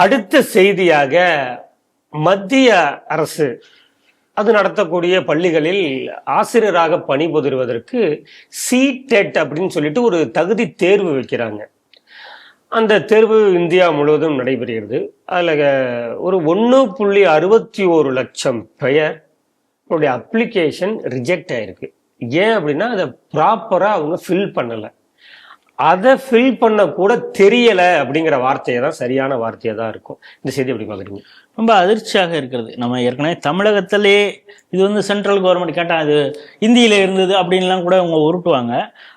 அடுத்த செய்தியாக, மத்திய அரசு அது நடத்தக்கூடிய பள்ளிகளில் ஆசிரியராக பணிபுரிவதற்கு சிடெட் அப்படின்னு சொல்லிட்டு ஒரு தகுதி தேர்வு வைக்கிறாங்க. அந்த தேர்வு இந்தியா முழுவதும் நடைபெறுகிறது. அதில் ஒரு 1.61 லட்சம் பெயர் அப்ளிகேஷன் ரிஜெக்ட் ஆயிருக்கு. ஏன் அப்படின்னா அதை ப்ராப்பராக அவங்க ஃபில் பண்ணலை. அதை ஃபில் பண்ண கூட தெரியல அப்படிங்கிற வார்த்தையை தான் சரியான வார்த்தையாக தான் இருக்கும். இந்த செய்தி எப்படி பார்க்குறீங்க? ரொம்ப அதிர்ச்சியாக இருக்கிறது. நம்ம ஏற்கனவே தமிழகத்திலே இது வந்து சென்ட்ரல் கவர்மெண்ட் கேட்டால் அது இந்தியில் இருந்தது அப்படின்லாம் கூட அவங்க உருட்டுவாங்க.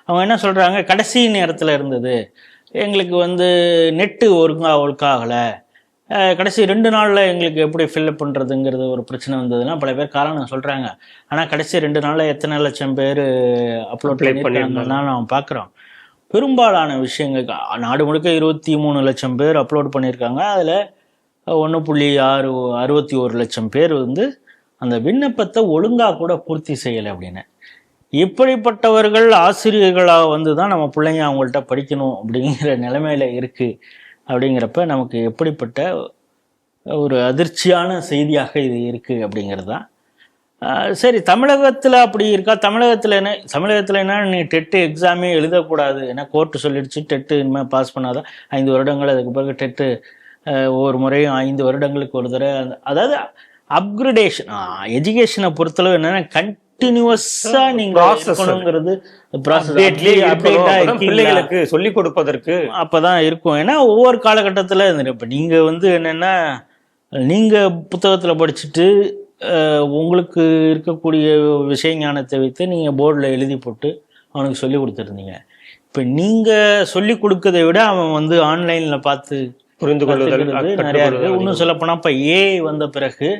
அவங்க என்ன சொல்கிறாங்க, கடைசி நேரத்தில் இருந்தது, எங்களுக்கு வந்து நெட்டு ஒழுக்காகலை, கடைசி 2 நாளில் எங்களுக்கு எப்படி ஃபில்அப் பண்ணுறதுங்கிறது ஒரு பிரச்சனை வந்ததுன்னா பல பேர் காரணம் சொல்கிறாங்க. ஆனால் கடைசி 2 நாளில் எத்தனை லட்சம் பேர் அப்லோட் பண்ணியிருக்காங்கன்னா நம்ம பார்க்குறோம். பெரும்பாலான விஷயங்கள் நாடு முழுக்க 23 லட்சம் பேர் அப்லோட் பண்ணியிருக்காங்க. அதில் 1.61 லட்சம் பேர் வந்து அந்த விண்ணப்பத்தை ஒழுங்காக கூட பூர்த்தி செய்யலை அப்படின்னு. இப்படிப்பட்டவர்கள் ஆசிரியர்களாக வந்து தான் நம்ம பிள்ளைங்க அவங்கள்ட்ட படிக்கணும் அப்படிங்கிற நிலைமையில இருக்குது. அப்படிங்கிறப்ப நமக்கு எப்படிப்பட்ட ஒரு அதிர்ச்சியான செய்தியாக இது இருக்குது அப்படிங்கிறது தான். சரி, தமிழகத்தில் அப்படி இருக்கா? தமிழகத்தில் என்ன நீ டெட்டு எக்ஸாமே எழுதக்கூடாது, ஏன்னா கோர்ட்டு சொல்லிடுச்சு டெட்டு இனிமேல் பாஸ் பண்ணாதான் 5 வருடங்கள், அதுக்கு பிறகு டெட்டு ஒவ்வொரு முறையும் 5 வருடங்களுக்கு ஒரு தடவை, அதாவது அப்கிரேடேஷன் எஜுகேஷனை பொறுத்தளவு என்னன்னா கண்டினியூஸா நீங்க இருக்கணுங்கிறது பிள்ளைகளுக்கு சொல்லிக் கொடுப்பதற்கு அப்பதான் இருக்கும். ஏன்னா ஒவ்வொரு காலகட்டத்தில் இப்போ நீங்க வந்து என்னன்னா, நீங்க புத்தகத்துல படிச்சுட்டு உங்களுக்கு இருக்கக்கூடிய விஷய ஞானத்தை வைத்து நீங்கள் போர்டில் எழுதி போட்டு அவனுக்கு சொல்லி கொடுத்துருந்தீங்க. இப்போ நீங்கள் சொல்லி கொடுக்கறதை விட அவன் வந்து ஆன்லைனில் பார்த்து புரிந்து கொள்வது நிறையா இருக்குது. இன்னும் சொல்லப்போனால் இப்போ ஏஐ வந்த பிறகு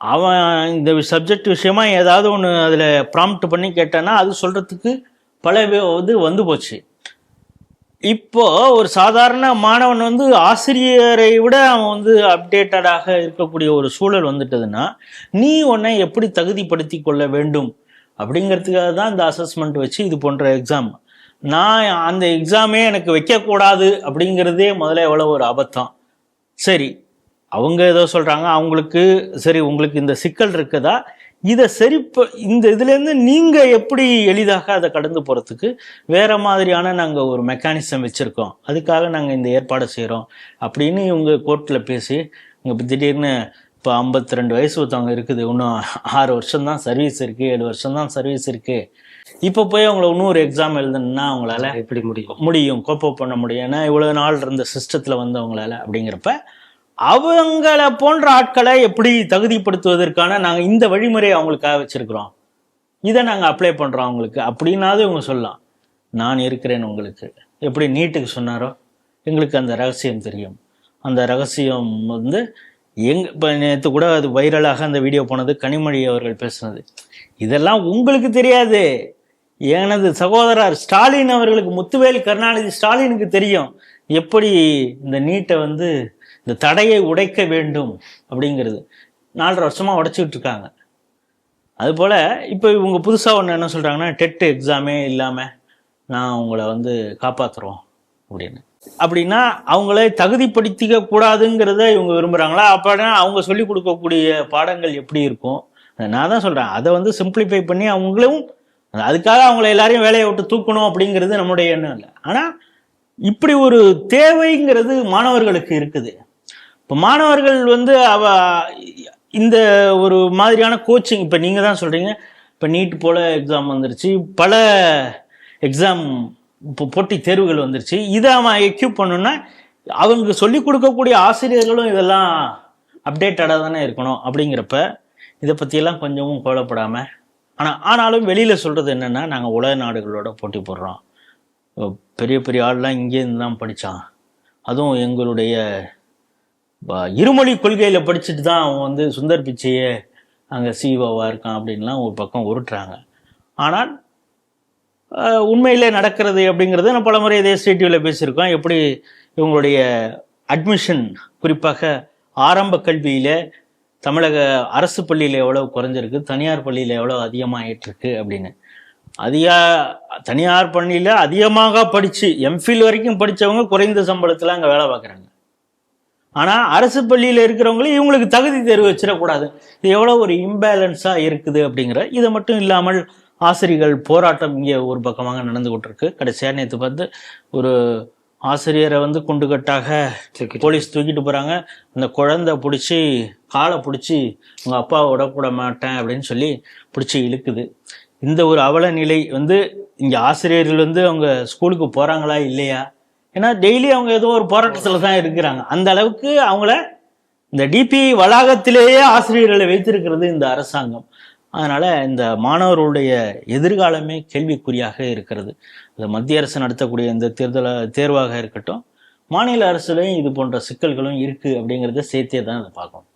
அவன் இந்த சப்ஜெக்ட் விஷயமா ஏதாவது ஒன்று அதில் ப்ராம்ப்ட் பண்ணி கேட்டானா அது சொல்கிறதுக்கு பல வந்து போச்சு. இப்போ ஒரு சாதாரண மாணவன் வந்து ஆசிரியரை விட அவன் வந்து அப்டேட்டடாக இருக்கக்கூடிய ஒரு சூழல் வந்துட்டதுன்னா நீ உன்னை எப்படி தகுதிப்படுத்தி கொள்ள வேண்டும் அப்படிங்கிறதுக்காக தான் இந்த அசஸ்மெண்ட் வச்சு இது போன்ற எக்ஸாம். நான் அந்த எக்ஸாமே எனக்கு வைக்கக்கூடாது அப்படிங்கிறதே முதல்ல எவ்வளோ ஒரு அபத்தம். சரி, அவங்க ஏதோ சொல்கிறாங்க, அவங்களுக்கு சரி உங்களுக்கு இந்த சிக்கல் இருக்குதா, இதை சரி இந்த இதுலேருந்து நீங்கள் எப்படி எளிதாக அதை கடந்து போகிறதுக்கு வேறு மாதிரியான நாங்கள் ஒரு மெக்கானிசம் வச்சுருக்கோம், அதுக்காக நாங்கள் இந்த ஏற்பாடு செய்கிறோம் அப்படின்னு இவங்க கோர்ட்டில் பேசி இங்கே திடீர்னு இப்போ 52 வயசு ஒருத்தவங்க இருக்குது, இன்னும் 6 வருஷம்தான் சர்வீஸ் இருக்குது, 7 வருஷம்தான் சர்வீஸ் இருக்குது, இப்போ போய் அவங்கள இன்னும் ஒரு எக்ஸாம் எழுதணுன்னா அவங்களால எப்படி முடியும் கோப்பப் பண்ண முடியும், ஏன்னா இவ்வளோ நாள் இருந்த சிஸ்டத்தில் வந்து அவங்களால. அப்படிங்கிறப்ப அவங்கள போன்ற ஆட்களை எப்படி தகுதிப்படுத்துவதற்கான நாங்கள் இந்த வழிமுறையை அவங்களுக்காக வச்சிருக்கிறோம், இதை நாங்கள் அப்ளை பண்ணுறோம் அவங்களுக்கு அப்படின்னாவது இவங்க சொல்லலாம். நான் இருக்கிறேன் உங்களுக்கு, எப்படி நீட்டுக்கு சொன்னாரோ எங்களுக்கு அந்த ரகசியம் தெரியும். அந்த ரகசியம் வந்து இப்போ நேற்று கூட அது வைரலாக அந்த வீடியோ போனது, கனிமொழி அவர்கள் பேசுனது, இதெல்லாம் உங்களுக்கு தெரியாது. எனது சகோதரர் ஸ்டாலின் அவர்களுக்கு, முத்துவேல் கருணாநிதி ஸ்டாலினுக்கு தெரியும் எப்படி இந்த நீட்டை வந்து இந்த தடையை உடைக்க வேண்டும் அப்படிங்கிறது. 4.5 வருஷமாக உடைச்சிக்கிட்டு இருக்காங்க. அதுபோல் இப்போ இவங்க புதுசாக ஒன்று என்ன சொல்கிறாங்கன்னா, டெட் எக்ஸாமே இல்லாமல் நான் உங்களை வந்து காப்பாற்றுறோம் அப்படின்னு. அப்படின்னா அவங்கள தகுதிப்படுத்திக்க கூடாதுங்கிறத இவங்க விரும்புகிறாங்களா? அப்படின்னா அவங்க சொல்லிக் கொடுக்கக்கூடிய பாடங்கள் எப்படி இருக்கும்? நான் தான் சொல்கிறேன், அதை வந்து சிம்பிளிஃபை பண்ணி அவங்களும் அதுக்காக அவங்கள எல்லாரையும் வேலையை விட்டு தூக்கணும் அப்படிங்கிறது நம்முடைய எண்ணம் இல்லை. ஆனால் இப்படி ஒரு தேவைங்கிறது மாணவர்களுக்கு இருக்குது. இப்போ மாணவர்கள் வந்து இந்த ஒரு மாதிரியான கோச்சிங், இப்போ நீங்கள் தான் சொல்கிறீங்க, இப்போ நீட் போல் எக்ஸாம் வந்துருச்சு, பல எக்ஸாம் இப்போ போட்டி தேர்வுகள் வந்துருச்சு, இதை அவன் எக்யூப் பண்ணணுன்னா அவங்க சொல்லிக் கொடுக்கக்கூடிய ஆசிரியர்களும் இதெல்லாம் அப்டேட்டடாக தானே இருக்கணும். அப்படிங்கிறப்ப இதை பற்றியெல்லாம் கொஞ்சமும் கவலைப்படாமல், ஆனாலும் வெளியில் சொல்கிறது என்னென்னா, நாங்கள் உலக நாடுகளோட போட்டி போடுறோம், பெரிய பெரிய ஆள்லாம் இங்கேருந்து தான் படித்தான், அதுவும் எங்களுடைய இருமொழி கொள்கையில் படிச்சுட்டு தான் அவன் வந்து சுந்தர் பிச்சையே அங்கே சிஓவாக இருக்கான் அப்படின்லாம் ஒரு பக்கம் உருட்டுறாங்க. ஆனால் உண்மையிலே நடக்கிறது அப்படிங்கிறது நான் பல முறை இதே ஸ்டேட்டிவில் பேசியிருக்கோம். எப்படி இவங்களுடைய அட்மிஷன், குறிப்பாக ஆரம்ப கல்வியில் தமிழக அரசு பள்ளியில் எவ்வளோ குறைஞ்சிருக்கு, தனியார் பள்ளியில் எவ்வளோ அதிகமாகிட்டுருக்கு அப்படின்னு. தனியார் பள்ளியில் அதிகமாக படித்து எம்ஃபில் வரைக்கும் படித்தவங்க குறைந்த சம்பளத்தில் அங்கே வேலை பார்க்குறாங்க. ஆனா அரசு பள்ளியில இருக்கிறவங்களும் இவங்களுக்கு தகுதி தேர்வு வச்சிடக்கூடாது. இது எவ்வளவு ஒரு இம்பேலன்ஸா இருக்குது அப்படிங்கிற. இது மட்டும் இல்லாமல் ஆசிரியர்கள் போராட்டம் இங்கே ஒரு பக்கமாக நடந்து கொண்டிருக்கு. கடைசியா நேற்று பார்த்து ஒரு ஆசிரியரை வந்து குண்டுகட்டாக போலீஸ் தூக்கிட்டு போறாங்க. அந்த குழந்தை பிடிச்சி காலை பிடிச்சி உங்க அப்பா விடக்கூட மாட்டேன் அப்படின்னு சொல்லி பிடிச்சி இழுக்குது. இந்த ஒரு அவல நிலை வந்து இங்க ஆசிரியர்கள் வந்து அவங்க ஸ்கூலுக்கு போறாங்களா இல்லையா? ஏன்னா டெய்லி அவங்க ஏதோ ஒரு போராட்டத்துல தான் இருக்கிறாங்க. அந்த அளவுக்கு அவங்கள இந்த டிபி வளாகத்திலேயே ஆசிரியர்களை வைத்திருக்கிறது இந்த அரசாங்கம். அதனால இந்த மாணவர்களுடைய எதிர்காலமே கேள்விக்குறியாக இருக்கிறது. இந்த மத்திய அரசு நடத்தக்கூடிய இந்த தேர்வாக இருக்கட்டும், மாநில அரசுலையும் இது போன்ற சிக்கல்களும் இருக்கு அப்படிங்கிறத சேர்த்தே தான் அதை பார்க்கணும்.